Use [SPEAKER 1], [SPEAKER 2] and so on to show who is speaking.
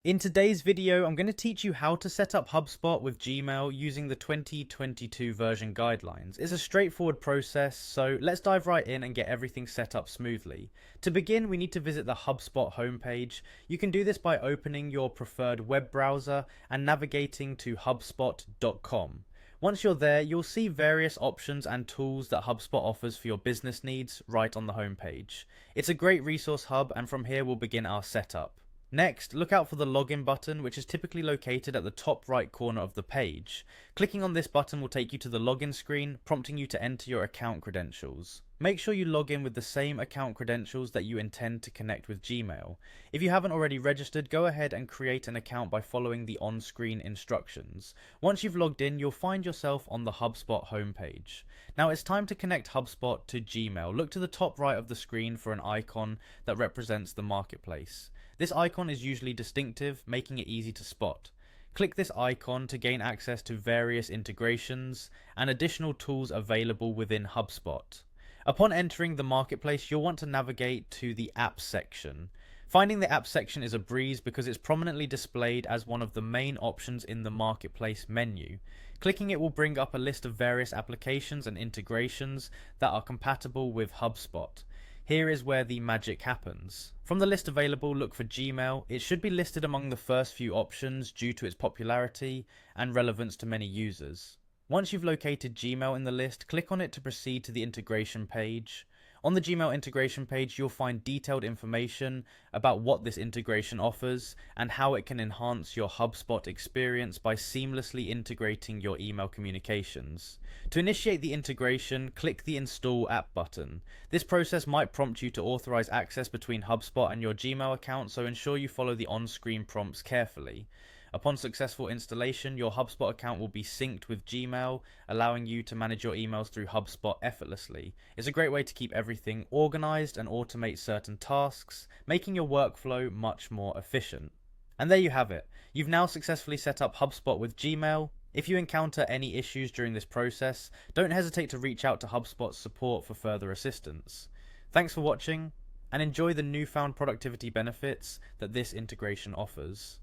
[SPEAKER 1] In today's video, I'm going to teach you how to set up HubSpot with Gmail using the 2022 version guidelines. It's a straightforward process, so let's dive right in and get everything set up smoothly. To begin, we need to visit the HubSpot homepage. You can do this by opening your preferred web browser and navigating to hubspot.com. Once you're there, you'll see various options and tools that HubSpot offers for your business needs right on the homepage. It's a great resource hub, and from here we'll begin our setup. Next, look out for the login button, which is typically located at the top right corner of the page. Clicking on this button will take you to the login screen, prompting you to enter your account credentials. Make sure you log in with the same account credentials that you intend to connect with Gmail. If you haven't already registered, go ahead and create an account by following the on-screen instructions. Once you've logged in, you'll find yourself on the HubSpot homepage. Now it's time to connect HubSpot to Gmail. Look to the top right of the screen for an icon that represents the marketplace. This icon is usually distinctive, making it easy to spot. Click this icon to gain access to various integrations and additional tools available within HubSpot. Upon entering the marketplace, you'll want to navigate to the Apps section. Finding the Apps section is a breeze because it's prominently displayed as one of the main options in the marketplace menu. Clicking it will bring up a list of various applications and integrations that are compatible with HubSpot. Here is where the magic happens. From the list available, look for Gmail. It should be listed among the first few options due to its popularity and relevance to many users. Once you've located Gmail in the list, click on it to proceed to the integration page. On the Gmail integration page, you'll find detailed information about what this integration offers and how it can enhance your HubSpot experience by seamlessly integrating your email communications. To initiate the integration, click the Install App button. This process might prompt you to authorize access between HubSpot and your Gmail account, so ensure you follow the on-screen prompts carefully. Upon successful installation, your HubSpot account will be synced with Gmail, allowing you to manage your emails through HubSpot effortlessly. It's a great way to keep everything organized and automate certain tasks, making your workflow much more efficient. And there you have it. You've now successfully set up HubSpot with Gmail. If you encounter any issues during this process, don't hesitate to reach out to HubSpot's support for further assistance. Thanks for watching, and enjoy the newfound productivity benefits that this integration offers.